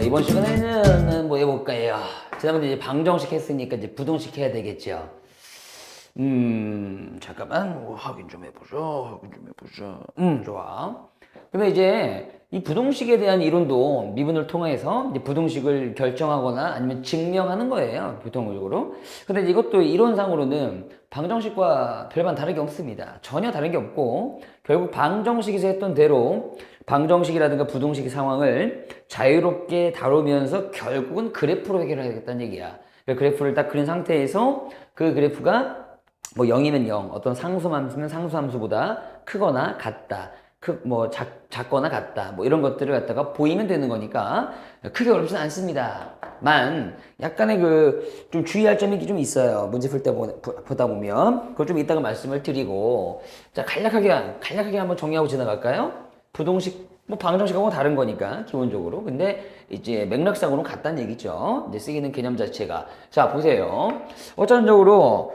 이번 시간에는 뭐 해볼까요? 지난번에 이제 방정식 했으니까 이제 부동식 해야 되겠죠. 잠깐만 확인 좀 해보자. 좋아. 그러면 이제 이 부동식에 대한 이론도 미분을 통해서 이제 부동식을 결정하거나 아니면 증명하는 거예요. 보통적으로. 근데 이것도 이론상으로는 방정식과 별반 다른 게 없습니다. 전혀 다른 게 없고 결국 방정식에서 했던 대로 방정식이라든가 부동식 상황을 자유롭게 다루면서 결국은 그래프로 해결하겠다는 얘기야. 그래프를 딱 그린 상태에서 그 그래프가 뭐 0이면 0, 어떤 상수함수면 상수함수보다 크거나 같다. 작거나 같다. 뭐 이런 것들을 갖다가 보이면 되는 거니까 크게 어렵진 않습니다. 약간의 좀 주의할 점이 좀 있어요. 문제 풀 때 보다 보면. 그걸 좀 이따가 말씀을 드리고. 자, 간략하게 한번 정리하고 지나갈까요? 부동식, 뭐 방정식하고 다른 거니까, 기본적으로. 근데 이제 맥락상으로는 같다는 얘기죠. 이제 쓰이는 개념 자체가. 자, 보세요. 어쩐적으로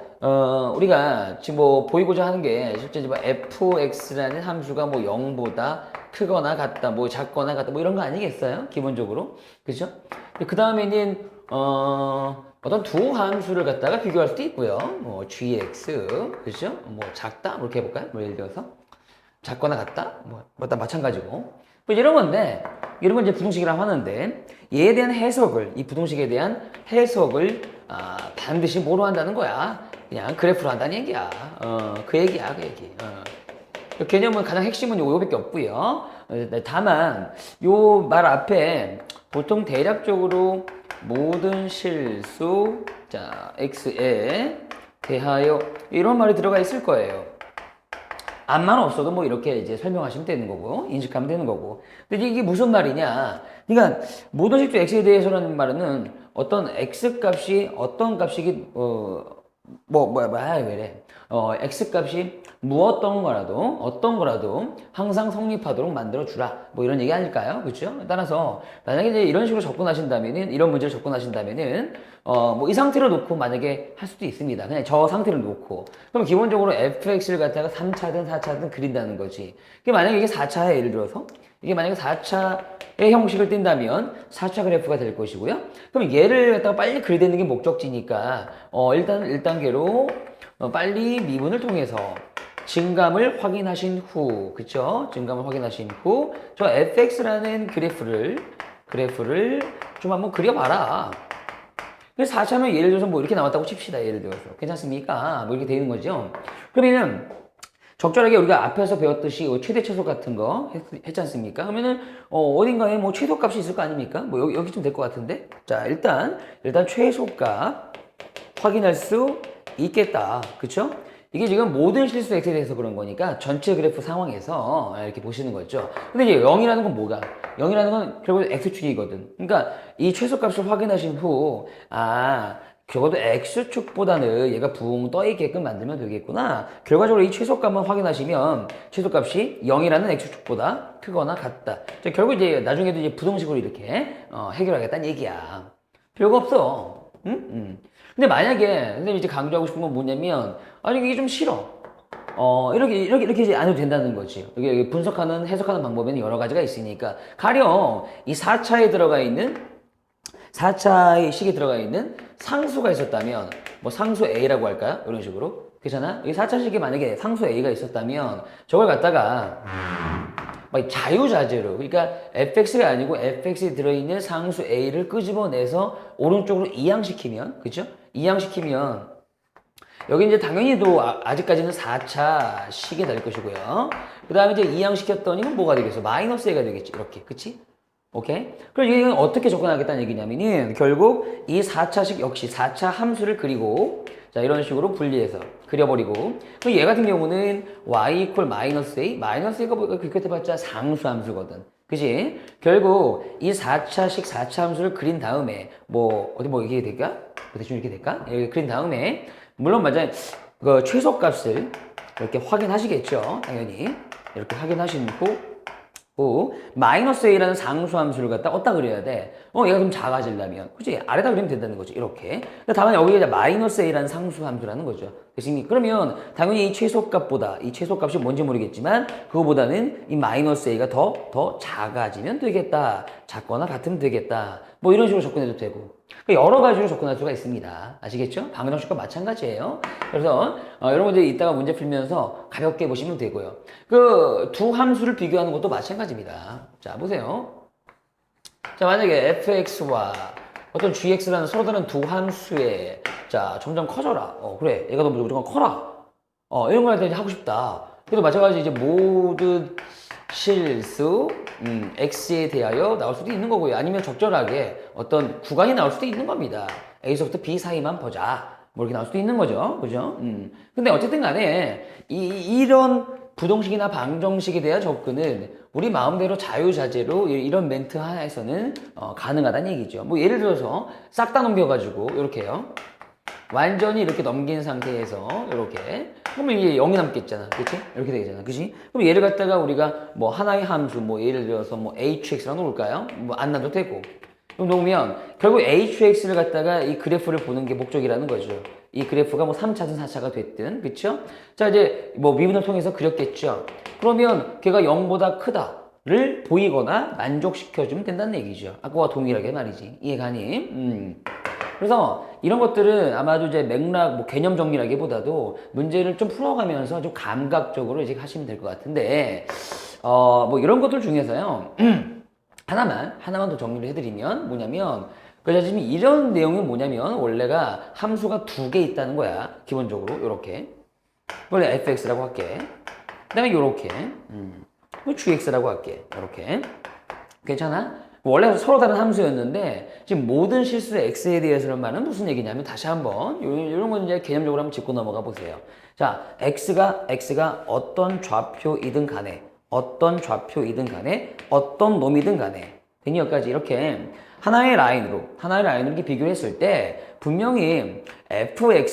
우리가 지금 뭐 보이고자 하는 게 실제 뭐 fx라는 함수가 뭐 0보다 크거나 같다, 뭐 작거나 같다, 뭐 이런 거 아니겠어요? 기본적으로. 그죠? 그 다음에는, 어떤 두 함수를 갖다가 비교할 수도 있고요. 뭐 gx, 그죠? 뭐 작다? 뭐 이렇게 해볼까요? 뭐 예를 들어서. 작거나 같다? 다 마찬가지고. 뭐 이런 건데, 이런 건 이제 부동식이라고 하는데, 얘에 대한 해석을, 이 부동식에 대한 해석을, 반드시 뭐로 한다는 거야? 그냥 그래프로 한다는 얘기야. 그 얘기야, 그 얘기. 그 개념은 가장 핵심은 요거밖에 없고요. 다만 요 말 앞에 보통 대략적으로 모든 실수 자 x에 대하여 이런 말이 들어가 있을 거예요. 암만 없어도 뭐 이렇게 이제 설명하시면 되는 거고 인식하면 되는 거고. 근데 이게 무슨 말이냐? 그러니까 모든 실수 x에 대해서라는 말은 어떤 x 값이 어떤 값이기 왜 이래? X값이 어떤 거라도 항상 성립하도록 만들어주라. 뭐 이런 얘기 아닐까요? 그렇죠? 따라서, 만약에 이제 이런 식으로 접근하신다면은, 이런 문제를 접근하신다면은, 뭐 이 상태로 놓고 만약에 할 수도 있습니다. 그냥 저 상태를 놓고. 그럼 기본적으로 fx를 갖다가 3차든 4차든 그린다는 거지. 만약에 이게 4차에 예를 들어서, 이게 만약에 4차의 형식을 띈다면 4차 그래프가 될 것이고요. 그럼 얘를 갖다가 빨리 그리는 게 목적지니까, 일단 1단계로 빨리 미분을 통해서 증감을 확인하신 후, 그쵸? 증감을 확인하신 후, 저 fx라는 그래프를 좀 한번 그려봐라. 그래서 4차면 예를 들어서 뭐 이렇게 나왔다고 칩시다. 예를 들어서. 괜찮습니까? 뭐 이렇게 되는 거죠. 그러면은, 적절하게 우리가 앞에서 배웠듯이 최대 최소 같은 거 했지 않습니까? 그러면은, 어딘가에 뭐 최소값이 있을 거 아닙니까? 뭐 여기쯤 될 것 같은데? 자, 일단 최소값 확인할 수 있겠다. 그쵸? 이게 지금 모든 실수 x에 대해서 그런 거니까 전체 그래프 상황에서 이렇게 보시는 거죠. 근데 이제 0이라는 건 뭐가? 0이라는 건 결국 x축이거든. 그러니까 이 최소값을 확인하신 후, 적어도 x축보다는 얘가 붕 떠 있게끔 만들면 되겠구나. 결과적으로 이 최소값만 확인하시면 최소값이 0이라는 x축보다 크거나 같다. 결국 이제 나중에도 이제 부동식으로 이렇게 해결하겠다는 얘기야. 별거 없어. 응? 근데 만약에 선생님이 이제 강조하고 싶은 건 뭐냐면 이게 좀 싫어. 이렇게 이제 안 해도 된다는 거지. 이게 분석하는, 해석하는 방법에는 여러 가지가 있으니까. 가령 이 4차의 식에 들어가 있는 상수가 있었다면, 뭐 상수 A라고 할까요? 이런 식으로. 그렇잖아? 이 4차식에 만약에 상수 A가 있었다면, 저걸 갖다가, 막 자유자재로, 그러니까 fx가 아니고 fx에 들어있는 상수 A를 끄집어내서 오른쪽으로 이항시키면, 그죠? 이항시키면, 여기 이제 당연히도 아직까지는 4차 식이 될 것이고요. 그 다음에 이제 이항시켰더니 이건 뭐가 되겠어? 마이너스 A가 되겠지. 이렇게. 그치? 오케이? 그럼 이건 어떻게 접근하겠다는 얘기냐면은 결국 이 4차식 역시 4차 함수를 그리고 자 이런 식으로 분리해서 그려버리고 그럼 얘 같은 경우는 y 이퀄 마이너스 A 마이너스 A가 그렇게 해봤자 상수 함수거든. 그지? 결국 이 4차식 4차 함수를 그린 다음에 어디 이렇게 될까? 대충 이렇게 될까? 이렇게 그린 다음에 물론 맞아요. 그 최소값을 이렇게 확인하시겠죠. 당연히. 이렇게 확인하신 후 마이너스 a라는 상수함수를 갖다 어디다 그려야 돼? 얘가 좀 작아지려면, 그치? 아래다 그리면 된다는 거지, 이렇게. 근데 다만 여기에 이제 마이너스 a라는 상수함수라는 거죠. 되시니? 그러면 당연히 이 최소값보다, 이 최소값이 뭔지 모르겠지만, 그거보다는 이 마이너스 a가 더 작아지면 되겠다. 작거나 같으면 되겠다. 뭐 이런 식으로 접근해도 되고. 여러 가지로 접근할 수가 있습니다. 아시겠죠? 방정식과 마찬가지예요. 그래서 여러분들이 이따가 문제 풀면서 가볍게 보시면 되고요. 그 두 함수를 비교하는 것도 마찬가지입니다. 자, 보세요. 자, 만약에 fx와 어떤 gx라는 서로 다른 두 함수의 자, 점점 커져라. 그래. 얘가 너 무조건 커라. 이런 걸 하고 싶다. 그래도 마찬가지 이제 모든 실수 x에 대하여 나올 수도 있는 거고요. 아니면 적절하게 어떤 구간이 나올 수도 있는 겁니다. a서부터 b 사이만 보자. 뭐 이렇게 나올 수도 있는 거죠. 그죠? 근데 어쨌든 간에 이런 부동식이나 방정식에 대한 접근은 우리 마음대로 자유자재로 이런 멘트 하에서는 가능하다는 얘기죠. 뭐 예를 들어서 싹 다 넘겨가지고 이렇게요. 완전히 이렇게 넘긴 상태에서 이렇게 그러면 이게 0이 남겠잖아. 그치? 이렇게 되잖아. 그치? 그럼 얘를 갖다가 우리가 뭐 하나의 함수 뭐 예를 들어서 뭐 hx라고 놓을까요? 뭐 안 놔도 되고. 그럼 놓으면 결국 hx를 갖다가 이 그래프를 보는 게 목적이라는 거죠. 이 그래프가 뭐 3차든 4차가 됐든. 그쵸? 자, 이제 뭐 미분을 통해서 그렸겠죠. 그러면 걔가 0보다 크다를 보이거나 만족시켜주면 된다는 얘기죠. 아까와 동일하게 말이지. 이해가니? 그래서 이런 것들은 아마도 이제 맥락, 뭐 개념 정리라기보다도 문제를 좀 풀어가면서 좀 감각적으로 이제 하시면 될 것 같은데, 뭐 이런 것들 중에서요, 하나만 더 정리를 해드리면 뭐냐면, 그래서 지금 이런 내용이 뭐냐면, 원래가 함수가 두 개 있다는 거야. 기본적으로, 요렇게. 원래 fx라고 할게. 그 다음에 요렇게. gx라고 할게. 요렇게. 괜찮아? 원래 서로 다른 함수였는데 지금 모든 실수 x에 대해서는 말은 무슨 얘기냐면 다시 한번 이런 건 이제 개념적으로 한번 짚고 넘어가 보세요. 자, x가 어떤 좌표이든 간에 어떤 놈이든 간에 되니 여기까지 이렇게 하나의 라인으로 이렇게 비교를 했을 때 분명히 f에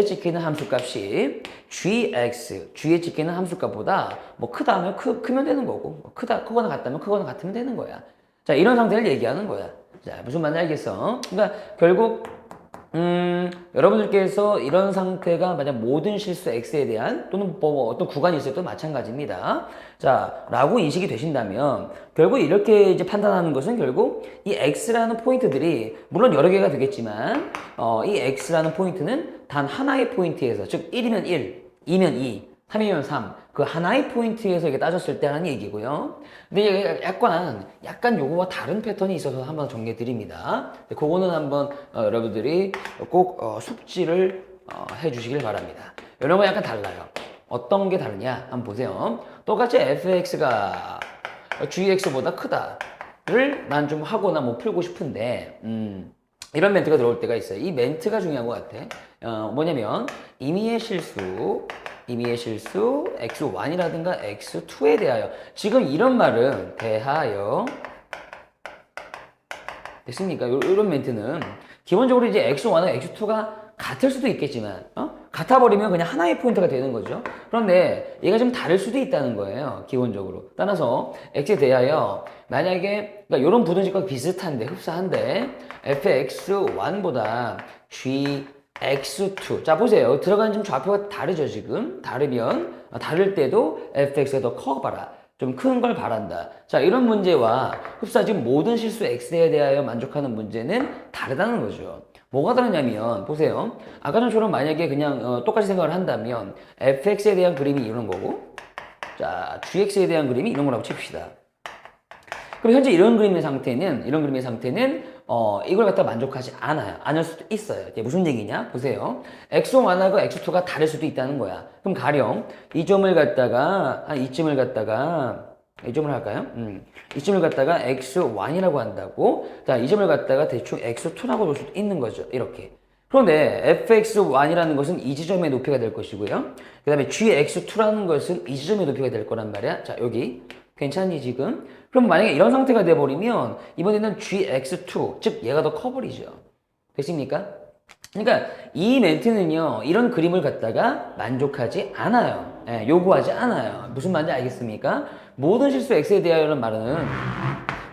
찍히는 함수값이 g에 찍히는 함수값보다 뭐 크다면 크면 되는 거고 뭐 크거나 같다면 크거나 같으면 되는 거야. 자, 이런 상태를 얘기하는 거야. 자, 무슨 말인지 알겠어? 그러니까 결국 여러분들께서 이런 상태가 만약 모든 실수 x에 대한 또는 뭐 어떤 구간이 있어도 마찬가지입니다. 자, 라고 인식이 되신다면 결국 이렇게 이제 판단하는 것은 결국 이 x라는 포인트들이 물론 여러 개가 되겠지만 이 x라는 포인트는 단 하나의 포인트에서 즉 1이면 1, 2면 2, 3이면 3, 그 하나의 포인트에서 이게 따졌을 때 하는 얘기고요. 근데 약간 요거와 다른 패턴이 있어서 한번 정리해 드립니다. 그거는 한번 여러분들이 꼭 숙지를 해 주시길 바랍니다. 이런 거 약간 달라요. 어떤 게 다르냐? 한번 보세요. 똑같이 fx가 gx보다 크다를 난 좀 하거나 뭐 풀고 싶은데, 이런 멘트가 들어올 때가 있어요. 이 멘트가 중요한 것 같아. 뭐냐면, 임의의 실수 x1이라든가 x2에 대하여. 지금 이런 말은 대하여. 됐습니까? 이런 멘트는 기본적으로 이제 x1과 x2가 같을 수도 있겠지만, 같아버리면 그냥 하나의 포인트가 되는 거죠. 그런데 얘가 좀 다를 수도 있다는 거예요. 기본적으로. 따라서 x에 대하여 만약에 그러니까 이런 부등식과 비슷한데 흡사한데 fx1보다 gx2 자 보세요. 들어가는 좀 좌표가 다르죠. 지금 다를 때도 fx가 더 커봐라. 좀 큰 걸 바란다. 자, 이런 문제와 흡사 지금 모든 실수 x에 대하여 만족하는 문제는 다르다는 거죠. 뭐가 다르냐면 보세요. 아까 전처럼 만약에 그냥 똑같이 생각을 한다면 fx에 대한 그림이 이런 거고 자 gx에 대한 그림이 이런 거라고 칩시다. 그럼 현재 이런 그림의 상태는 이걸 갖다 만족하지 않을 수도 있어요. 이게 무슨 얘기냐? 보세요. x1하고 x2가 다를 수도 있다는 거야. 그럼 가령 이 점을 갖다가 이점을 할까요? 이점을 갖다가 x1이라고 한다고. 자, 이 점을 갖다가 대충 x2라고 볼 수도 있는 거죠. 이렇게. 그런데 fx1이라는 것은 이 지점의 높이가 될 것이고요. 그 다음에 gx2라는 것은 이 지점의 높이가 될 거란 말이야. 자, 여기. 괜찮니 지금? 그럼 만약에 이런 상태가 돼버리면 이번에는 gx2, 즉 얘가 더 커버리죠. 됐습니까? 그러니까 이 멘트는요, 이런 그림을 갖다가 만족하지 않아요. 예, 요구하지 않아요. 무슨 말인지 알겠습니까? 모든 실수 x에 대하여라는 말은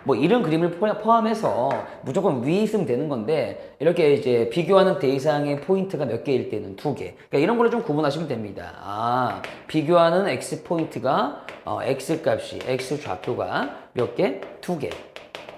뭐 이런 그림을 포함해서 무조건 위에 있으면 되는 건데, 이렇게 이제 비교하는 대상의 포인트가 몇 개일 때는 두 개. 그러니까 이런 걸로 좀 구분하시면 됩니다. 아, 비교하는 x 포인트가 x 값이, x 좌표가 몇 개? 두 개.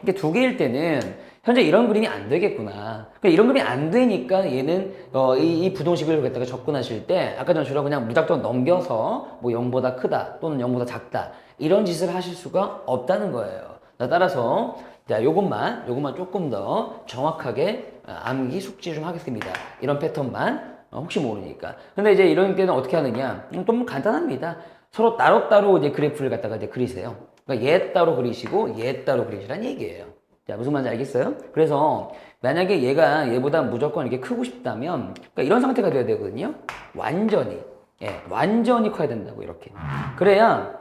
그러니까 두 개일 때는 현재 이런 그림이 안 되겠구나. 그러니까 이런 그림이 안 되니까 얘는 이 부동식을 갖다가 접근하실 때 아까 전처럼 그냥 무작정 넘겨서 뭐 0보다 크다 또는 0보다 작다 이런 짓을 하실 수가 없다는 거예요. 따라서 자, 요것만 조금 더 정확하게 암기 숙지 좀 하겠습니다. 이런 패턴만 혹시 모르니까. 근데 이제 이런 때는 어떻게 하느냐? 좀 간단합니다. 서로 따로따로 이제 그래프를 갖다가 이제 그리세요. 그러니까 얘 따로 그리시고 얘 따로 그리시란 얘기예요. 자, 무슨 말인지 알겠어요? 그래서 만약에 얘가 얘보다 무조건 이렇게 크고 싶다면 그러니까 이런 상태가 돼야 되거든요. 완전히. 예, 완전히 커야 된다고 이렇게. 그래야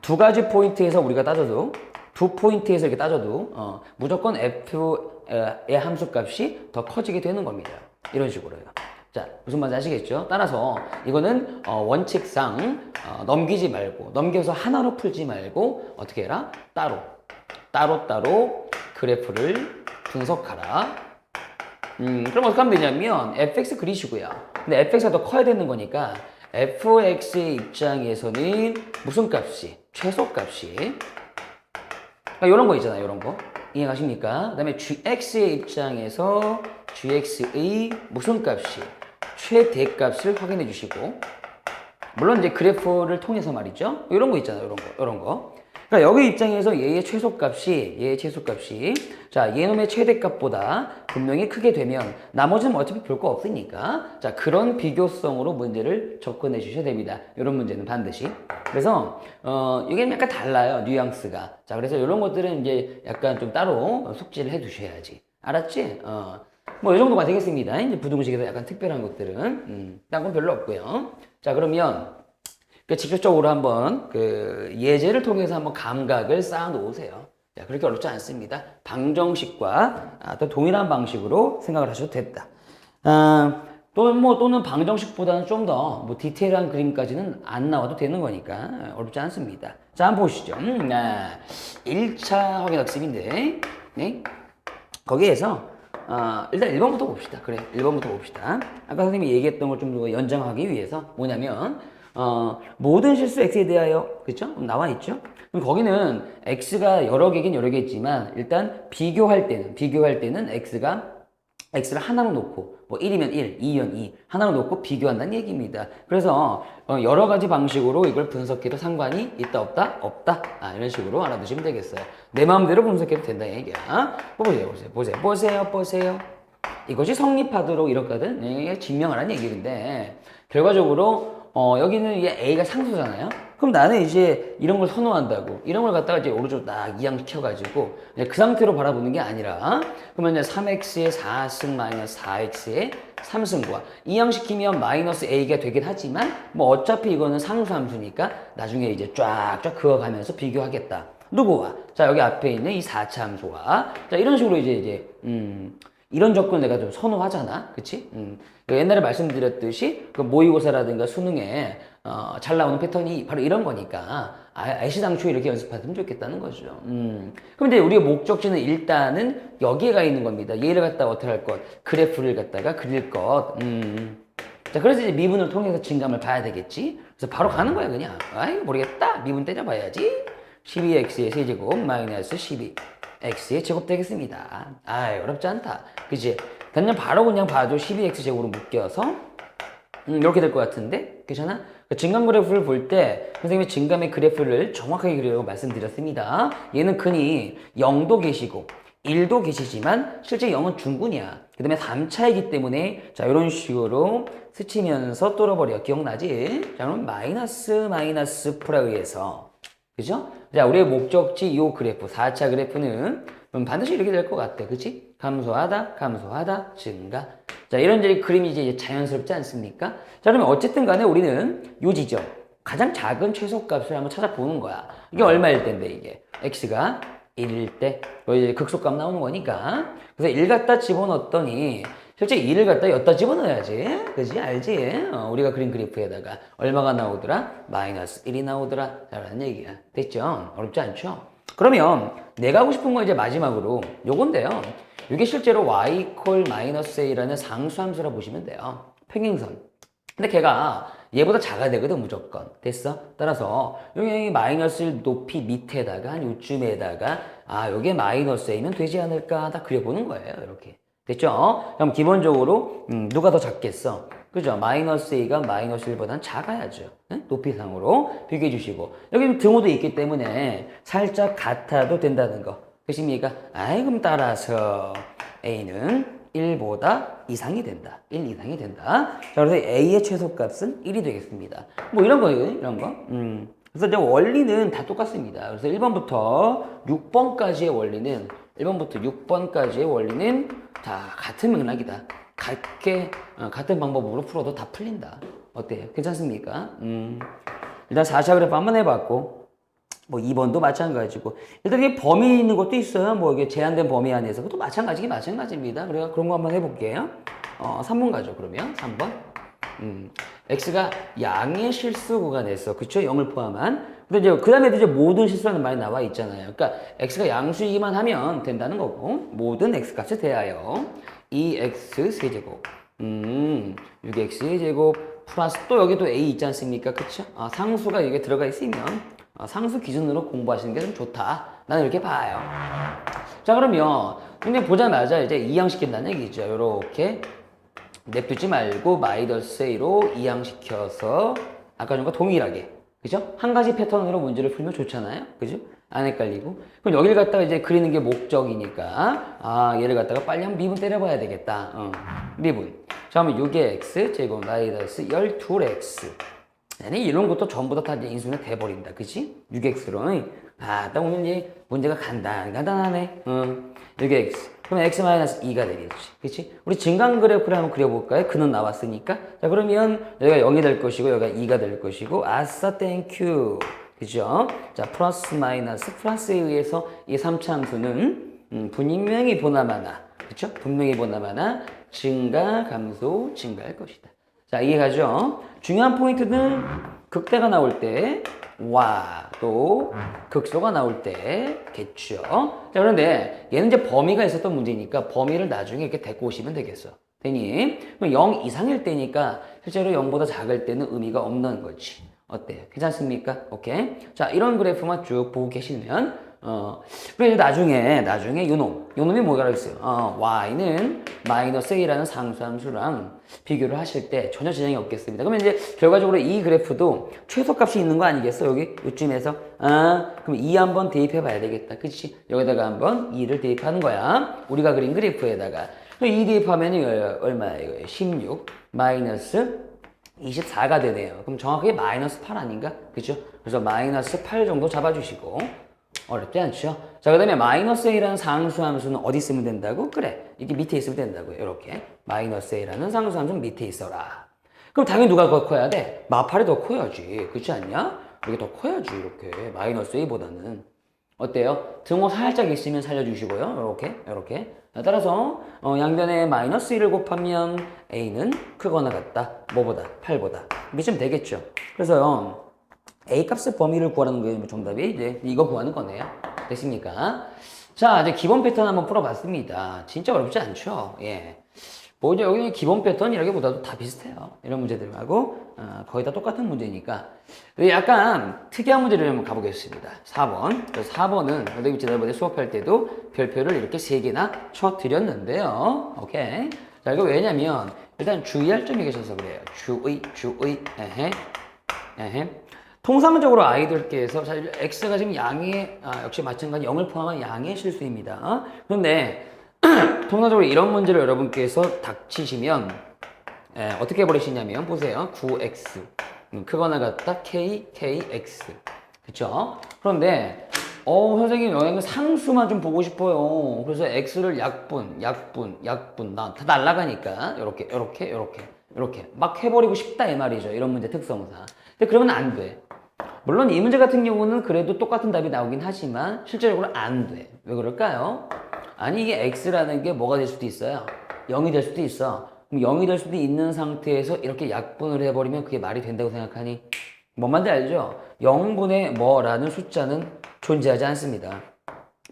두 가지 포인트에서 우리가 따져도 두 포인트에서 이렇게 따져도 무조건 f의 함수 값이 더 커지게 되는 겁니다. 이런 식으로요. 자, 무슨 말인지 아시겠죠? 따라서 이거는 원칙상 넘기지 말고 넘겨서 하나로 풀지 말고 어떻게 해라? 따로따로 그래프를 분석하라. 그럼 어떻게 하면 되냐면 fx 그리시고요. 근데 fx가 더 커야 되는 거니까 fx의 입장에서는 무슨 값이? 최소값이. 그러니까 이런 거 있잖아요. 이런 거. 이해가십니까? 그 다음에 gx의 입장에서 gx의 무슨 값이? 최대값을 확인해 주시고. 물론 이제 그래프를 통해서 말이죠. 이런 거 있잖아요. 이런 거. 그러니까 여기 입장에서 얘의 최소값이 자, 얘놈의 최대값보다 분명히 크게 되면 나머지는 뭐 어차피 볼 거 없으니까 자, 그런 비교성으로 문제를 접근해 주셔야 됩니다. 이런 문제는 반드시. 그래서 이게 약간 달라요. 뉘앙스가. 자, 그래서 이런 것들은 이제 약간 좀 따로 숙지를 해 두셔야지. 알았지? 뭐 이 정도가 되겠습니다. 이제 부등식에서 약간 특별한 것들은 딴 건 별로 없고요. 자, 그러면 직접적으로 한번 예제를 통해서 한번 감각을 쌓아 놓으세요. 자, 그렇게 어렵지 않습니다. 방정식과 또 동일한 방식으로 생각을 하셔도 됐다. 또는 방정식보다는 좀 더 뭐 디테일한 그림까지는 안 나와도 되는 거니까 어렵지 않습니다. 자, 한번 보시죠. 1차 확인 학습인데, 네? 거기에서 일단 1번부터 봅시다. 그래, 1번부터 봅시다. 아까 선생님이 얘기했던 걸 좀 더 연장하기 위해서 뭐냐면 모든 실수 x에 대하여, 그쵸? 나와 있죠? 그럼 거기는 x가 여러 개긴 여러 개지만 일단 비교할 때는 x를 하나로 놓고 뭐 1이면 1, 2면 2 하나로 놓고 비교한다는 얘기입니다. 그래서 여러 가지 방식으로 이걸 분석해도 상관이 있다 없다? 없다. 이런 식으로 알아두시면 되겠어요. 내 마음대로 분석해도 된다는 얘기야. 보세요. 이것이 성립하도록 이렇거든. 증명하라는 얘기인데 결과적으로 여기는 이게 A가 상수잖아요. 그럼 나는 이제 이런 걸 선호한다고. 이런 걸 갖다가 이제 오른쪽으로 딱 이항시켜가지고, 그 상태로 바라보는 게 아니라, 그러면 이제 3x의 4승 마이너스 4x의 3승과 이항시키면 마이너스 A가 되긴 하지만, 뭐 어차피 이거는 상수함수니까 나중에 이제 쫙쫙 그어가면서 비교하겠다. 누구와? 자, 여기 앞에 있는 이 4차 함수와. 자, 이런 식으로 이제, 이런 접근을 내가 좀 선호하잖아. 그치? 옛날에 말씀드렸듯이 그 모의고사라든가 수능에 잘 나오는 패턴이 바로 이런 거니까 애시당초에 이렇게 연습하면 좋겠다는 거죠. 그럼 이제 우리의 목적지는 일단은 여기에 가 있는 겁니다. 얘를 갖다가 어떻게 할 것? 그래프를 갖다가 그릴 것. 자, 그래서 이제 미분을 통해서 증감을 봐야 되겠지. 그래서 바로 가는 거야 그냥. 아이 모르겠다. 미분 때려봐야지. 12x의 세제곱 마이너스 12x의 제곱 되겠습니다. 어렵지 않다. 그치? 그냥 바로 그냥 봐도 12x제곱으로 묶여서 이렇게 될 것 같은데 괜찮아? 증감 그래프를 볼 때 선생님이 증감의 그래프를 정확하게 그리라고 말씀드렸습니다. 얘는 흔히 0도 계시고 1도 계시지만 실제 0은 중군이야. 그 다음에 3차이기 때문에 자 이런 식으로 스치면서 뚫어버려. 기억나지? 자 그럼 마이너스 풀에 의해서 그죠? 자 우리의 목적지 이 그래프 4차 그래프는 반드시 이렇게 될 것 같아. 그치? 감소하다, 증가. 자, 이런 이제 그림이 이제 자연스럽지 않습니까? 자, 그러면 어쨌든 간에 우리는 요 지점, 가장 작은 최소값을 한번 찾아보는 거야. 이게 얼마일 텐데, 이게. x가 1일 때, 이제 극소값 나오는 거니까. 그래서 1 갖다 집어넣었더니, 실제 2를 갖다 여기다 집어넣어야지. 그지? 알지? 우리가 그린 그래프에다가 얼마가 나오더라? 마이너스 1이 나오더라. 라는 얘기야. 됐죠? 어렵지 않죠? 그러면 내가 하고 싶은 건 이제 마지막으로 요건데요. 이게 실제로 y equal 마이너스 a라는 상수함수라 보시면 돼요. 평행선. 근데 걔가 얘보다 작아야 되거든, 무조건. 됐어? 따라서 여기 마이너스 1 높이 밑에다가 한 요쯤에다가 요게 마이너스 a면 되지 않을까 딱 그려보는 거예요. 이렇게. 됐죠? 그럼 기본적으로 누가 더 작겠어? 그죠? 마이너스 a가 마이너스 1보다는 작아야죠. 네? 높이상으로 비교해 주시고 여기 등호도 있기 때문에 살짝 같아도 된다는 거. 그십니까? 그럼 따라서 a는 1보다 이상이 된다. 1 이상이 된다. 자, 그래서 a의 최소값은 1이 되겠습니다. 뭐 이런 거예요. 이런 거. 그래서 이제 원리는 다 똑같습니다. 그래서 1번부터 6번까지의 원리는 1번부터 6번까지의 원리는 다 같은 맥락이다. 같은 방법으로 풀어도 다 풀린다. 어때요? 괜찮습니까? 일단 4차 그래프 한번 해봤고 뭐 2번도 마찬가지고 일단 이게 범위 있는 것도 있어요. 뭐 이게 제한된 범위 안에서 그것도 마찬가지입니다. 그래서 그런 거 한번 해볼게요. 3번 가죠. 그러면 3번. x가 양의 실수 구간에서 그쵸? 0을 포함한. 근데 이제 그 다음에 이제 모든 실수라는 말이 나와 있잖아요. 그러니까 x가 양수이기만 하면 된다는 거고 모든 x 값에 대하여 2x 세제곱 6x 제곱 플러스 또 여기도 a 있지 않습니까? 그쵸? 상수가 여기 들어가 있으면 상수 기준으로 공부하시는 게 좀 좋다. 나는 이렇게 봐요. 자, 그러면 근데 보자마자 이제 이항시킨다는 얘기죠. 요렇게 내프지 말고 마이너스 a로 이항시켜서 아까 전과 동일하게, 그죠? 한 가지 패턴으로 문제를 풀면 좋잖아요. 그죠? 안 헷갈리고. 그럼 여기를 갖다가 이제 그리는 게 목적이니까 얘를 갖다가 빨리 한번 미분 때려봐야 되겠다. 미분. 자, 그러면 6의 x 제곱 마이너스 12x. 아니, 이런 것도 전부 다 이제 인수분해 돼버린다. 그치? 6x로. 딱 보면 이제 문제가 간단하네. 6x. 그럼 x-2가 되겠지. 그치? 우리 증강 그래프를 한번 그려볼까요? 그는 나왔으니까. 자, 그러면 여기가 0이 될 것이고, 여기가 2가 될 것이고, 아싸, 땡큐. 그죠? 자, 플러스에 의해서 이 3차 함수는 분명히 보나마나, 그쵸? 분명히 보나마나 증가, 감소, 증가할 것이다. 자, 이해가죠? 중요한 포인트는 극대가 나올 때, 또 극소가 나올 때 겠죠. 자, 그런데 얘는 이제 범위가 있었던 문제니까 범위를 나중에 이렇게 데리고 오시면 되겠어. 되니? 그럼 0 이상일 때니까 실제로 0보다 작을 때는 의미가 없는 거지. 어때요? 괜찮습니까? 오케이. 자, 이런 그래프만 쭉 보고 계시면 그리고 나중에 요놈이 뭐가 있어요? y는 마이너스 a라는 상수함수랑 비교를 하실 때 전혀 지장이 없겠습니다. 그러면 이제 결과적으로 이 그래프도 최소값이 있는 거 아니겠어? 여기 요쯤에서 그럼 2 한번 대입해 봐야 되겠다. 그치? 여기다가 한번 2를 대입하는 거야. 우리가 그린 그래프에다가 2 대입하면 얼마예요? 16 마이너스 24가 되네요. 그럼 정확하게 마이너스 8 아닌가? 그죠? 그래서 마이너스 8 정도 잡아주시고 어렵지 않죠? 자, 그 다음에 마이너스 a라는 상수함수는 어디 있으면 된다고? 그래, 이게 밑에 있으면 된다고요. 이렇게 마이너스 a라는 상수함수는 밑에 있어라. 그럼 당연히 누가 더 커야 돼? 마팔이 더 커야지. 그렇지 않냐? 이게 더 커야지. 이렇게 마이너스 a보다는. 어때요? 등호 살짝 있으면 살려주시고요. 이렇게. 따라서 양변에 마이너스 1을 곱하면 a는 크거나 같다. 뭐보다? 8보다. 이게 좀 되겠죠? 그래서요. A 값의 범위를 구하라는 게 정답이 이제 이거 구하는 거네요. 됐습니까? 자, 이제 기본 패턴 한번 풀어봤습니다. 진짜 어렵지 않죠? 예. 뭐 이제 여기 기본 패턴이라기보다도 다 비슷해요. 이런 문제들하고 거의 다 똑같은 문제니까 약간 특이한 문제를 한번 가보겠습니다. 4번. 4번은 선생님 지난번에 수업할 때도 별표를 이렇게 3개나 쳐드렸는데요. 오케이. 자, 이거 왜냐면 일단 주의할 점이 계셔서 그래요. 주의. 통상적으로 아이들께서 사실 x가 지금 양의 역시 마찬가지 0을 포함한 양의 실수입니다. 그런데 통상적으로 이런 문제를 여러분께서 닥치시면 어떻게 해버리시냐면 보세요. 9x 크거나 같다 kx 그쵸? 그런데 선생님 여기는 상수만 좀 보고 싶어요. 그래서 x를 약분 다 날라가니까 이렇게 막 해버리고 싶다 이 말이죠. 이런 문제 특성상. 근데 그러면 안 돼. 물론 이 문제 같은 경우는 그래도 똑같은 답이 나오긴 하지만 실제적으로 안 돼. 왜 그럴까요? 아니 이게 x라는 게 뭐가 될 수도 있어요. 0이 될 수도 있어. 그럼 0이 될 수도 있는 상태에서 이렇게 약분을 해버리면 그게 말이 된다고 생각하니? 뭔 말인지 알죠? 0분의 뭐라는 숫자는 존재하지 않습니다.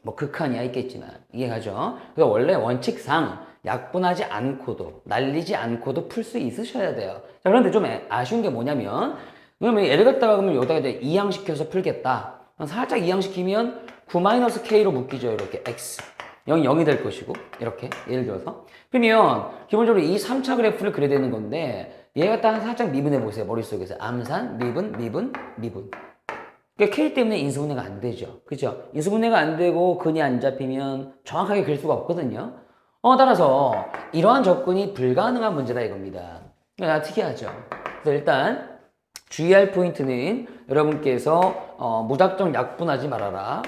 뭐 극한이야 있겠지만 이해가죠? 그래서 원래 원칙상 약분하지 않고도 날리지 않고도 풀 수 있으셔야 돼요. 자, 그런데 좀 아쉬운 게 뭐냐면 그러면 얘를 갖다가 그러면 여기다가 이제 이항시켜서 풀겠다. 살짝 이항시키면 9-k로 묶이죠. 이렇게 x 0이 될 것이고 이렇게 예를 들어서 그러면 기본적으로 이 3차 그래프를 그려야 되는 건데 얘 갖다가 살짝 미분해 보세요. 머릿속에서 암산 미분 그러니까 K 때문에 인수분해가 안 되죠. 그죠? 인수분해가 안 되고 근이 안 잡히면 정확하게 그릴 수가 없거든요. 따라서 이러한 접근이 불가능한 문제다 이겁니다. 그러니까 특이하죠. 그래서 일단 주의할 포인트는 여러분께서 무작정 약분하지 말아라.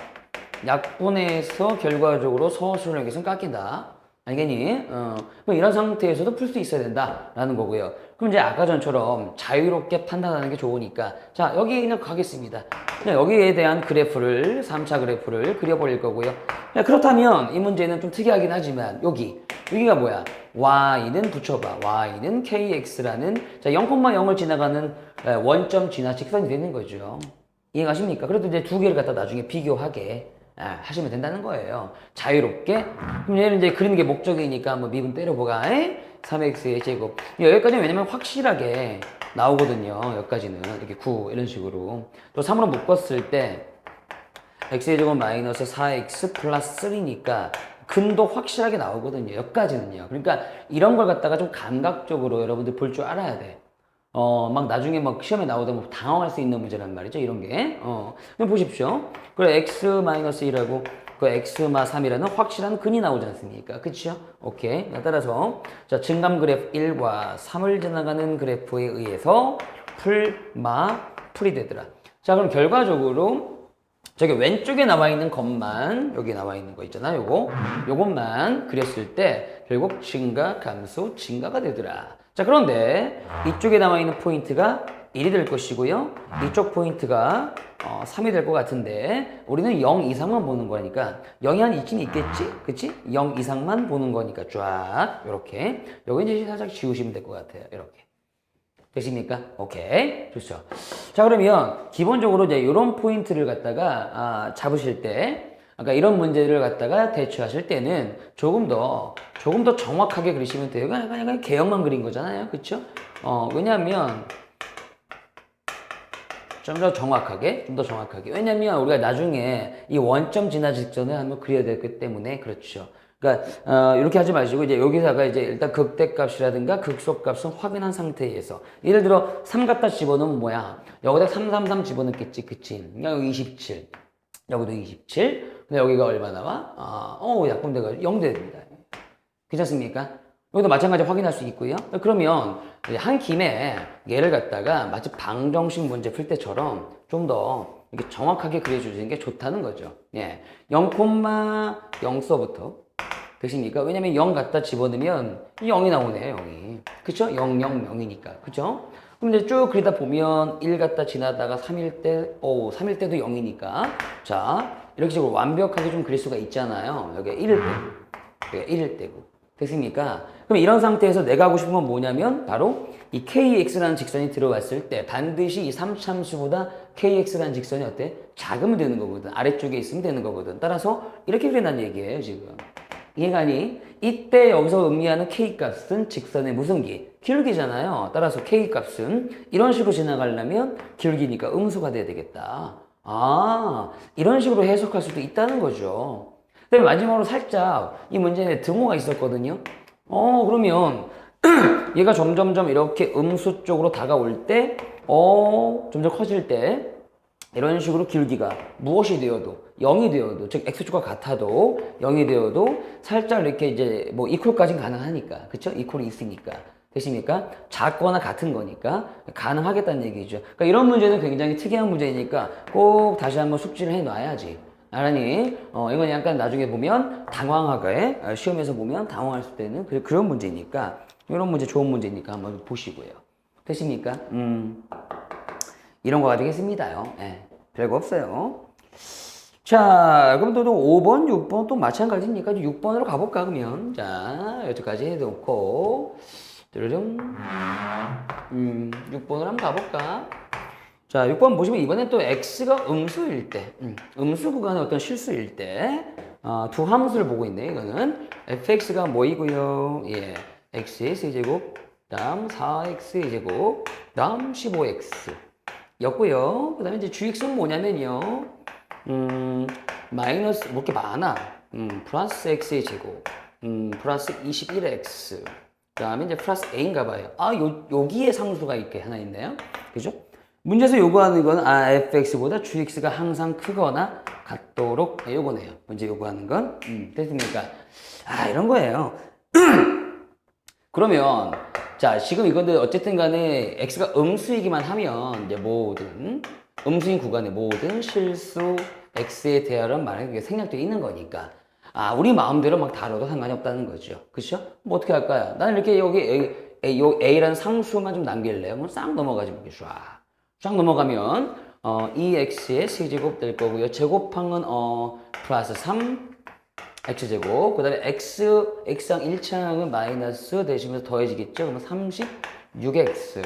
약분해서 결과적으로 서술형에서는 깎인다. 알겠니? 그럼 이런 상태에서도 풀 수 있어야 된다라는 거고요. 그럼 이제 아까 전처럼 자유롭게 판단하는 게 좋으니까 자 여기 그냥 가겠습니다. 그냥 여기에 대한 그래프를 3차 그래프를 그려버릴 거고요. 그렇다면 이 문제는 좀 특이하긴 하지만 여기가 뭐야? y는 붙여봐. y는 kx라는 자 0,0을 지나가는 원점 진화 직선이 되는 거죠. 이해가십니까? 그래도 이제 두 개를 갖다 나중에 비교하게 하시면 된다는 거예요. 자유롭게. 그럼 얘는 이제 그리는 게 목적이니까 뭐 미분 때려보가 3x의 제곱. 여기까지는 왜냐면 확실하게 나오거든요. 여기까지는 이렇게 9 이런 식으로. 또 3으로 묶었을 때 x의 제곱 마이너스 4x 플러스 3니까 근도 확실하게 나오거든요. 여기까지는요. 그러니까 이런 걸 갖다가 좀 감각적으로 여러분들 볼 줄 알아야 돼. 막 나중에 막 시험에 나오다 보면 당황할 수 있는 문제란 말이죠. 이런 게. 그럼 보십시오. 그래, x-1하고 그 x-3이라는 확실한 근이 나오지 않습니까? 그쵸? 오케이. 따라서, 자, 증감 그래프 1과 3을 지나가는 그래프에 의해서 풀이 되더라. 자, 그럼 결과적으로 저기 왼쪽에 나와 있는 것만, 여기 나와 있는 거 있잖아요. 요것만 그렸을 때 결국 증가, 감소, 증가가 되더라. 자, 그런데 이쪽에 나와 있는 포인트가 1이 될 것이고요. 이쪽 포인트가 3이 될 것 같은데 우리는 0 이상만 보는 거니까 0이 한 이쯤 있겠지? 그치? 0 이상만 보는 거니까 쫙 이렇게 여기 이제 살짝 지우시면 될 것 같아요. 이렇게. 되십니까? 오케이. 좋죠. 자, 그러면 기본적으로 이제 이런 포인트를 갖다가 잡으실 때 아까 이런 문제를 갖다가 대처하실 때는 조금 더 정확하게 그리시면 돼요. 그냥 개형만 그린 거잖아요. 그쵸? 왜냐면 좀 더 정확하게. 왜냐면 우리가 나중에 이 원점 진화 직전을 한번 그려야 되기 때문에 그렇죠. 그러니까 이렇게 하지 마시고 이제 여기다가 이제 일단 극대값이라든가 극소값은 확인한 상태에서 예를 들어 3 갖다 집어넣으면 뭐야? 여기다 333 집어넣겠지, 그치? 여기 27, 여기도 27. 근데 여기가 얼마 나와? 약분돼가지고 0 됩니다. 괜찮습니까? 여기도 마찬가지 확인할 수 있고요. 그러면 한 김에 얘를 갖다가 마치 방정식 문제 풀 때처럼 좀 더 이렇게 정확하게 그려주시는 게 좋다는 거죠. 예. 0,0서부터 되십니까? 왜냐면 0 갖다 집어넣으면 0이 나오네요, 0이. 그쵸? 0, 0, 0이니까. 그쵸? 그럼 이제 쭉 그리다 보면 1 갖다 지나다가 3일 때도 0이니까. 자, 이렇게 식으로 완벽하게 좀 그릴 수가 있잖아요. 여기 1일 때고. 여기 1일 때고. 됐습니까? 그럼 이런 상태에서 내가 하고 싶은 건 뭐냐면 바로 이 KX라는 직선이 들어왔을 때 반드시 이 3참수보다 KX라는 직선이 어때? 작으면 되는 거거든. 아래쪽에 있으면 되는 거거든. 따라서 이렇게 그린다는 얘기예요, 지금. 이해가니? 이때 여기서 의미하는 K값은 직선의 무슨 기? 기울기잖아요. 따라서 K값은 이런 식으로 지나가려면 기울기니까 음수가 돼야 되겠다. 이런 식으로 해석할 수도 있다는 거죠. 그다음에 마지막으로 살짝 이 문제에 등호가 있었거든요. 그러면 얘가 점점점 이렇게 음수 쪽으로 다가올 때 점점 커질 때 이런 식으로 기울기가 무엇이 되어도 0이 되어도 즉 x축과 같아도 0이 되어도 살짝 이렇게 이제 뭐 이퀄까지는 가능하니까 그쵸? 이퀄이 있으니까 되십니까? 작거나 같은 거니까 가능하겠다는 얘기죠. 그러니까 이런 문제는 굉장히 특이한 문제니까 꼭 다시 한번 숙지를 해놔야지. 알았니? 이건 약간 나중에 보면 당황하게 시험에서 보면 당황할 수 있는 그런 문제니까 이런 문제 좋은 문제니까 한번 보시고요. 되십니까? 이런 거 가지겠습니다요. 별거 없어요. 자, 그럼 또 5번, 6번 또 마찬가지니까 6번으로 가볼까, 그러면. 자, 여기까지 해놓고, 뚜루룽. 6번으로 한번 가볼까? 자, 6번 보시면 이번엔 또 x가 음수일 때, 음수 구간의 어떤 실수일 때, 두 함수를 보고 있네, 이거는. fx가 뭐이고요? 예, x의 세제곱, 다음 4x의 제곱, 다음 15x. 였고요. 그 다음에 이제 gx는 뭐냐면요. 마이너스, 뭐 이렇게 많아. 플러스 x의 제곱, 플러스 21x. 그 다음에 이제 플러스 a인가 봐요. 여기에 상수가 이렇게 하나 있네요. 그죠? 문제에서 요구하는 건, fx보다 gx가 항상 크거나 같도록, 요거네요. 문제 요구하는 건. 됐습니까? 이런 거예요. 그러면, 자, 지금 이건데, 어쨌든 간에 x가 음수이기만 하면, 이제 모든, 음수인 구간의 모든 실수 x에 대하여는 만약에 생략되어 있는 거니까 우리 마음대로 막 다뤄도 상관이 없다는 거죠. 그쵸? 뭐 어떻게 할까요? 나는 이렇게 여기 a라는 상수만 좀 남길래요. 그럼 싹 넘어가지 뭐 쫙 넘어가면 2x의 세제곱 될 거고요. 제곱한 건 플러스 3 x제곱, 그 다음에 x항 1차항은 마이너스 대시면서 더해지겠죠? 그러면 36x,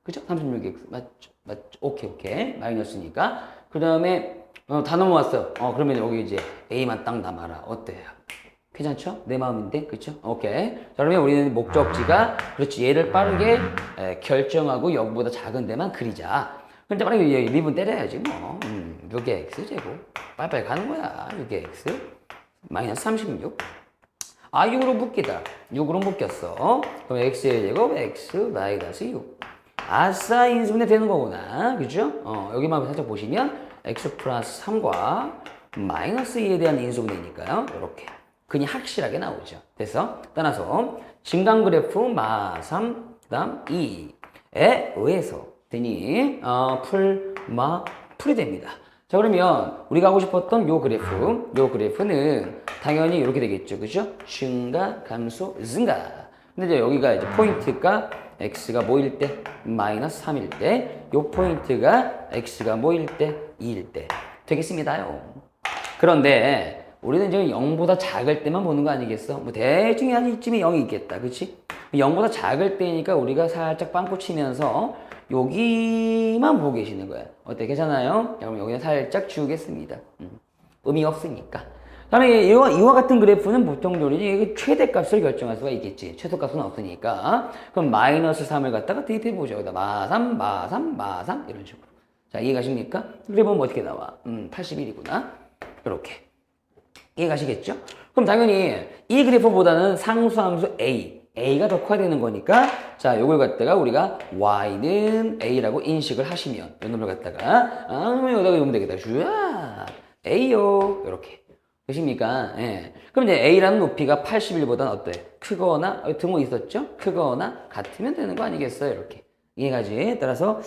그죠? 36x 맞죠? 오케이 마이너스니까. 그 다음에 다 넘어왔어. 그러면 여기 이제 a만 딱 남아라. 어때요? 괜찮죠? 내 마음인데, 그쵸? 오케이. 자, 그러면 우리는 목적지가, 그렇지, 얘를 빠르게 결정하고 0보다 작은 데만 그리자. 근데 만약에 미분 때려야지, 뭐. 6의 x제곱. 빨리빨리 가는 거야. 6의 x. 마이너스 36. 6으로 묶이다. 6으로 묶였어. 그럼 x의 제곱, x 마이너스 6. 아싸, 인수분해 되는 거구나. 그죠? 여기만 살짝 보시면 x 플러스 3과 마이너스 2에 대한 인수분해니까요. 이렇게. 그냥 확실하게 나오죠. 그래서 따라서 증강 그래프 마3, 그 다음 2에 의해서 되니 풀이 됩니다. 자, 그러면 우리가 하고 싶었던 요 그래프는 당연히 이렇게 되겠죠. 그죠? 증가, 감소, 증가. 근데 이제 여기가 이제 포인트가 x가 뭐일 때? 마이너스 3일 때. 요 포인트가 x가 뭐일 때? 2일 때. 되겠습니다요. 그런데 우리는 지금 0보다 작을 때만 보는 거 아니겠어? 뭐 대충 한 이쯤에 0이 있겠다. 그치? 0보다 작을 때니까 우리가 살짝 빵꾸 치면서 여기만 보고 계시는 거야. 어때? 괜찮아요? 그럼 여기는 살짝 지우겠습니다. 의미 없으니까. 다음에 이와 같은 그래프는 보통 우리 최대값을 결정할 수가 있겠지. 최소값은 없으니까. 그럼 마이너스 3을 갖다가 대입해보죠. 여기다 마3 이런 식으로. 자, 이해가십니까? 그래보면 어떻게 나와? 81이구나. 이렇게. 이해가시겠죠? 그럼 당연히 이 그래프보다는 상수함수 A가 더 커야 되는 거니까, 자, 요걸 갖다가 우리가 Y는 A라고 인식을 하시면, 요 놈을 갖다가, 여기다가 넣으면 되겠다. 슈아! A요. 이렇게. 되십니까? 예. 그럼 이제 A라는 높이가 81보다는 어때? 크거나, 등호 있었죠? 크거나 같으면 되는 거 아니겠어요? 이렇게. 이해가지? 따라서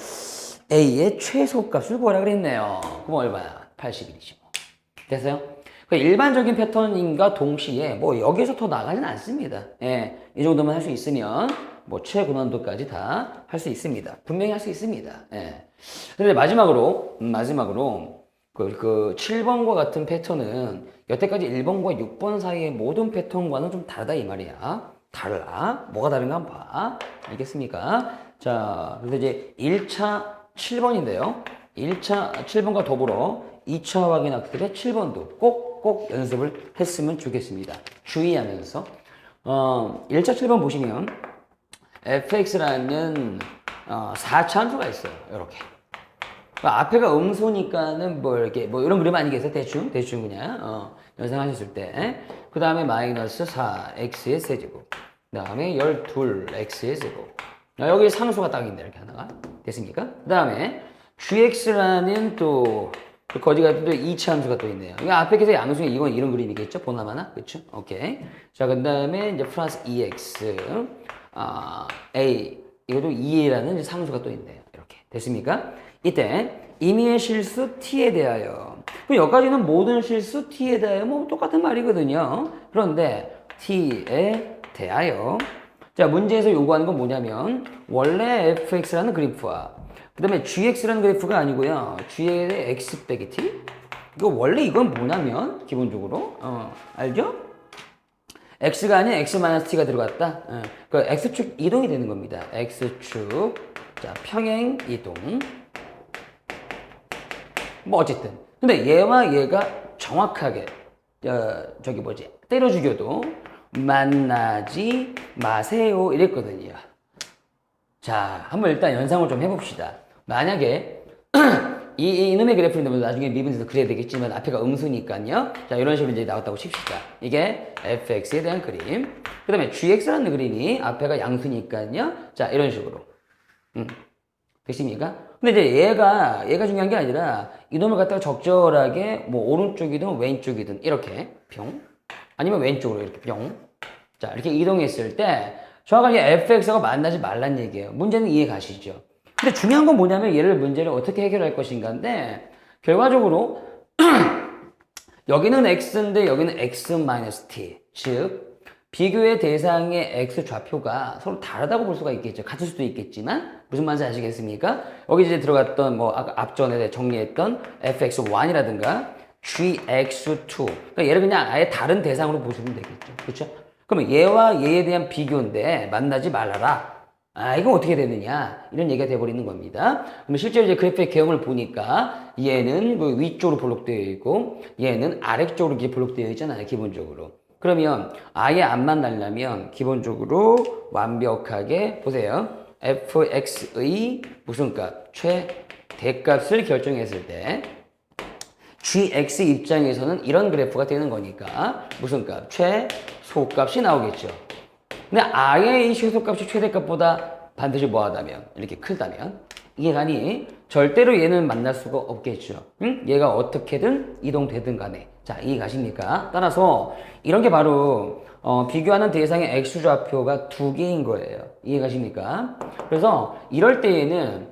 A의 최소값을 구하라 그랬네요. 그럼 얼마야? 81이지 뭐. 됐어요? 일반적인 패턴인가 동시에 뭐 여기서 더 나가진 않습니다. 예, 이 정도만 할 수 있으면 뭐 최고난도까지 다 할 수 있습니다. 분명히 할 수 있습니다. 예. 근데 마지막으로 그 7번과 같은 패턴은 여태까지 1번과 6번 사이의 모든 패턴과는 좀 다르다 이 말이야. 달라. 뭐가 다른가 한번 봐. 알겠습니까? 자, 그래서 이제 1차 7번인데요. 1차 7번과 더불어 2차 확인 학습의 7번도 꼭 연습을 했으면 좋겠습니다. 주의하면서 1차 7번 보시면 fx라는 4차 함수가 있어요. 이렇게. 앞에가 음수니까는 뭐 이렇게 뭐 이런 그림 아니겠어요? 대충 그냥 연상하셨을 때. 그 다음에 마이너스 4x의 세제곱. 그 다음에 12x의 세제곱. 여기 상수가 딱 있네. 이렇게 하나가. 됐습니까? 그 다음에 gx라는 또 거지 같은 또 2차 함수가 또 있네요. 이거 앞에 계속 양수에 이건 이런 그림이겠죠? 보나마나? 그쵸? 오케이. 자, 그 다음에 이제 플러스 2x, a. 이것도 2a라는 상수가 또 있네요. 이렇게. 됐습니까? 이때, 임의의 실수 t에 대하여. 그럼 여기까지는 모든 실수 t에 대하여 뭐 똑같은 말이거든요. 그런데 t에 대하여. 자, 문제에서 요구하는 건 뭐냐면, 원래 fx라는 그래프와 그 다음에 gx라는 그래프가 아니고요. g의 x 빼기 t, 이거 원래 이건 뭐냐면 기본적으로 알죠? x가 아닌 x-t가 들어갔다. 그 x축 이동이 되는 겁니다. x축 자 평행 이동 뭐 어쨌든 근데 얘와 얘가 정확하게 저기 뭐지 때려 죽여도 만나지 마세요 이랬거든요. 자 한번 일단 연상을 좀 해봅시다. 만약에 이놈의 그래프인데 나중에 미분에서 그려야 되겠지만 앞에가 음수니까요. 자 이런 식으로 이제 나왔다고 칩시다. 이게 fx에 대한 그림. 그 다음에 gx라는 그림이 앞에가 양수니까요. 자 이런 식으로. 되십니까? 근데 이제 얘가 중요한 게 아니라 이놈을 갖다가 적절하게 뭐 오른쪽이든 왼쪽이든 이렇게 병 아니면 왼쪽으로 이렇게 병 자 이렇게 이동했을 때 정확하게 fx가 만나지 말란 얘기예요. 문제는 이해 가시죠? 근데 중요한 건 뭐냐면 문제를 어떻게 해결할 것인가인데 결과적으로 여기는 x인데 여기는 x-t 즉 비교의 대상의 x 좌표가 서로 다르다고 볼 수가 있겠죠. 같을 수도 있겠지만 무슨 말인지 아시겠습니까? 여기 이제 들어갔던 뭐 아까 앞전에 정리했던 fx1이라든가 gx2 그러니까 얘를 그냥 아예 다른 대상으로 보시면 되겠죠. 그렇죠? 그러면 얘와 얘에 대한 비교인데 만나지 말아라. 아, 이건 어떻게 되느냐? 이런 얘기가 돼버리는 겁니다. 그러면 실제로 이제 그래프의 개형을 보니까 얘는 그 위쪽으로 블록되어 있고 얘는 아래쪽으로 이렇게 블록되어 있잖아요. 기본적으로. 그러면 아예 안 만나려면 기본적으로 완벽하게 보세요. fx의 무슨 값? 최대값을 결정했을 때 gx 입장에서는 이런 그래프가 되는 거니까 무슨 값? 최소값이 나오겠죠. 근데 아예 이 최소값이 최대값보다 반드시 뭐하다면 이렇게 크다면 이해가니 절대로 얘는 만날 수가 없겠죠. 응? 얘가 어떻게든 이동되든 간에 자 이해가십니까? 따라서 이런 게 바로 비교하는 대상의 x좌표가 두 개인 거예요. 이해가십니까? 그래서 이럴 때에는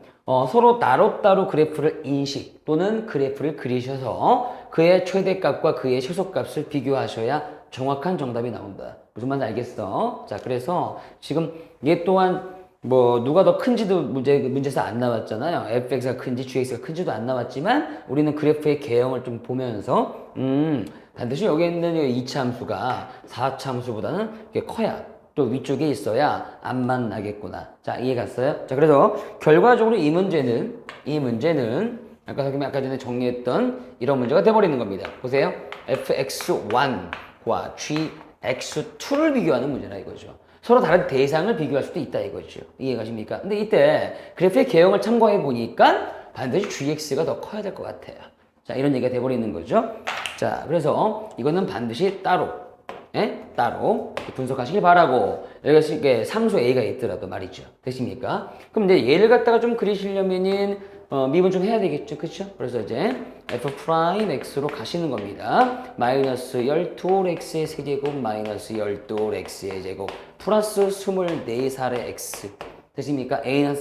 서로 따로따로 그래프를 인식 또는 그래프를 그리셔서 그의 최대값과 그의 최소값을 비교하셔야 정확한 정답이 나온다. 무슨 말인지 알겠어? 자, 그래서 지금 얘 또한 뭐 누가 더 큰지도 문제에서 안 나왔잖아요. fx가 큰지 gx가 큰지도 안 나왔지만 우리는 그래프의 개형을 좀 보면서 반드시 여기 있는 이차함수가 4차함수보다는 커야 또 위쪽에 있어야 안 만나겠구나. 자, 이해 갔어요? 자, 그래서 결과적으로 이 문제는 아까 전에 정리했던 이런 문제가 돼버리는 겁니다. 보세요. fx1과 gx2를 비교하는 문제라 이거죠. 서로 다른 대상을 비교할 수도 있다 이거죠. 이해가십니까? 근데 이때 그래프의 개형을 참고해 보니까 반드시 gx가 더 커야 될 것 같아요. 자, 이런 얘기가 돼버리는 거죠. 자, 그래서 이거는 반드시 따로 분석하시길 바라고 여기가 상수 a가 있더라도 말이죠. 되십니까? 그럼 이제 얘를 갖다가 좀 그리시려면은 미분 좀 해야 되겠죠. 그쵸? 그래서 이제 f'x로 가시는 겁니다. 마이너스 12x의 세제곱 마이너스 12x의 제곱 플러스 24살의 x 되십니까? a는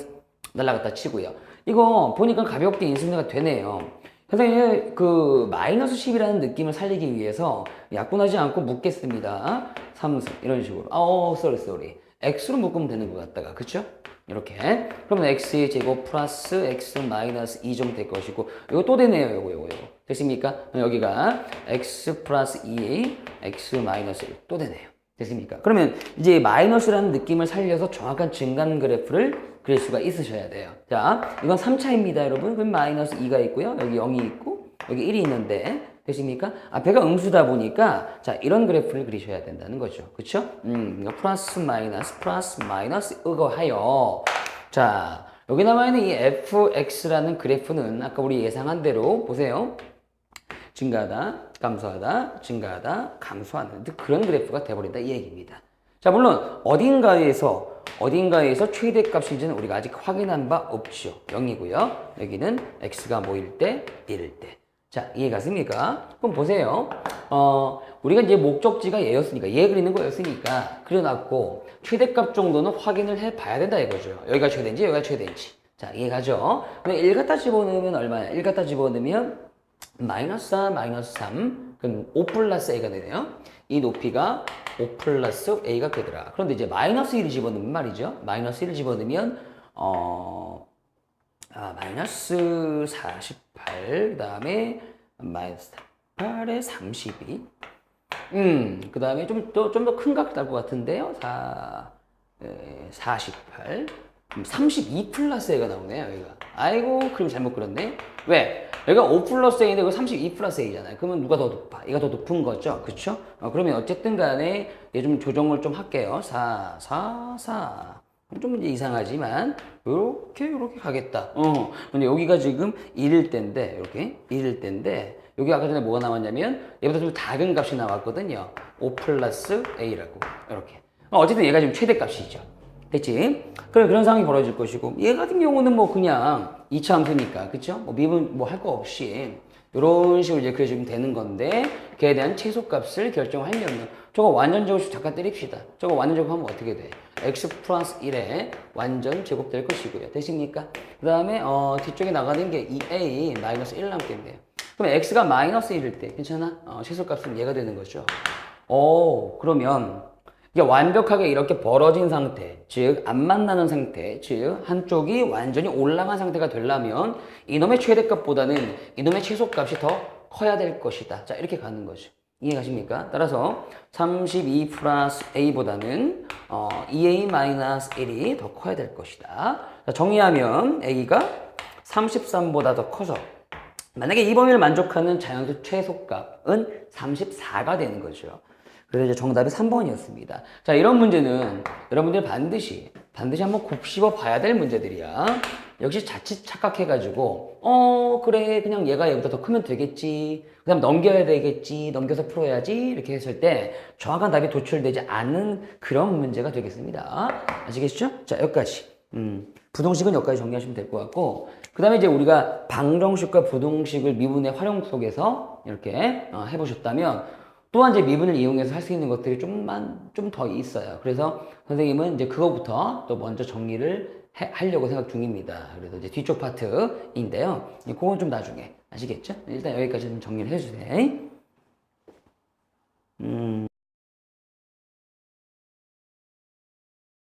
날라갔다 치고요. 이거 보니까 가볍게 인수분해가 되네요. 선생님 그 마이너스 10이라는 느낌을 살리기 위해서 약분하지 않고 묶겠습니다. 3승 이런 식으로 쏘리 x로 묶으면 되는 것 같다가 그쵸? 이렇게 그러면 x의 제곱 플러스 x 마이너스 2점 될 것이고 이거 또 되네요. 요거 됐습니까? 여기가 x 플러스 2 x 마이너스 1 또 되네요. 됐습니까? 그러면 이제 마이너스라는 느낌을 살려서 정확한 증간 그래프를 그릴 수가 있으셔야 돼요. 자, 이건 3차입니다, 여러분. 그럼 마이너스 2가 있고요. 여기 0이 있고, 여기 1이 있는데, 되십니까? 앞에가 음수다 보니까, 자, 이런 그래프를 그리셔야 된다는 거죠. 그쵸? 플러스 마이너스 이거 하여. 자, 여기 나와있는 이 fx라는 그래프는 아까 우리 예상한 대로, 보세요. 증가하다, 감소하다, 증가하다, 감소하는 그런 그래프가 돼버린다 이 얘기입니다. 자, 물론 어딘가에서 최대값인지는 우리가 아직 확인한 바 없죠. 0이고요. 여기는 x가 뭐일 때? 1일 때. 자, 이해 갔습니까? 그럼 보세요. 우리가 이제 목적지가 얘였으니까, 얘 그리는 거였으니까 그려놨고 최대값 정도는 확인을 해 봐야 된다 이거죠. 여기가 최대인지 여기가 최대인지. 자, 이해 가죠? 근데 1 갖다 집어넣으면 얼마야? 1 갖다 집어넣으면 마이너스 4, 마이너스 3, 그럼 5 플러스 a가 되네요. 이 높이가 5 플러스 a가 되더라. 그런데 이제 마이너스 1을 집어넣으면 말이죠. 마이너스 1을 집어넣으면 마이너스 48, 그 다음에 마이너스 8에 32. 그 다음에 좀 더 큰 각 나올 것 같은데요. 48. 32 플러스 a가 나오네요, 여기가. 아이고, 그럼 잘못 그렸네. 왜? 여기가 5 플러스 a인데 이거 32 플러스 a잖아요. 그러면 누가 더 높아? 얘가 더 높은 거죠. 그쵸? 그러면 어쨌든 간에 얘 좀 조정을 좀 할게요. 4, 4, 4. 좀 이제 이상하지만, 요렇게 가겠다. 근데 여기가 지금 1일 때인데, 이렇게 1일 때인데, 여기 아까 전에 뭐가 나왔냐면, 얘보다 좀 작은 값이 나왔거든요. 5 플러스 a라고. 이렇게. 어쨌든 얘가 지금 최대값이죠. 됐지? 그래, 그런 상황이 벌어질 것이고, 얘 같은 경우는 뭐 그냥 2차 함수니까, 그쵸? 뭐 미분 뭐 할 거 없이, 이런 식으로 이제 그려주면 되는 건데, 걔에 대한 최소값을 결정하려면, 저거 완전 제곱 잠깐 때립시다. 저거 완전 제곱하면 어떻게 돼? x 플러스 1의 완전 제곱 될 것이고요. 되십니까? 그 다음에, 뒤쪽에 나가는 게 2a 마이너스 1 남겠네요. 그럼 x가 마이너스 1일 때, 괜찮아? 최소값은 얘가 되는 거죠. 그러면, 이게 완벽하게 이렇게 벌어진 상태, 즉 안 만나는 상태, 즉 한쪽이 완전히 올라간 상태가 되려면 이놈의 최대값보다는 이놈의 최소값이 더 커야 될 것이다. 자, 이렇게 가는 거죠. 이해가십니까? 따라서 32 플러스 a보다는 2a 마이너스 1이 더 커야 될 것이다. 자, 정리하면 a가 33보다 더 커서 만약에 이 범위를 만족하는 자연수 최소값은 34가 되는 거죠. 그래서 이제 정답이 3번이었습니다. 자, 이런 문제는 여러분들 반드시 한번 곱씹어 봐야 될 문제들이야. 역시 자칫 착각해가지고, 그래, 그냥 얘가 얘보다 더 크면 되겠지. 그 다음 넘겨야 되겠지. 넘겨서 풀어야지. 이렇게 했을 때 정확한 답이 도출되지 않는 그런 문제가 되겠습니다. 아시겠죠? 자, 여기까지. 부동식은 여기까지 정리하시면 될 것 같고, 그 다음에 이제 우리가 방정식과 부동식을 미분의 활용 속에서 이렇게 해보셨다면, 또한 이제 미분을 이용해서 할 수 있는 것들이 좀 더 있어요. 그래서 선생님은 이제 그거부터 또 먼저 정리를 하려고 생각 중입니다. 그래서 이제 뒤쪽 파트인데요. 그건 좀 나중에 아시겠죠? 일단 여기까지 좀 정리를 해주세요.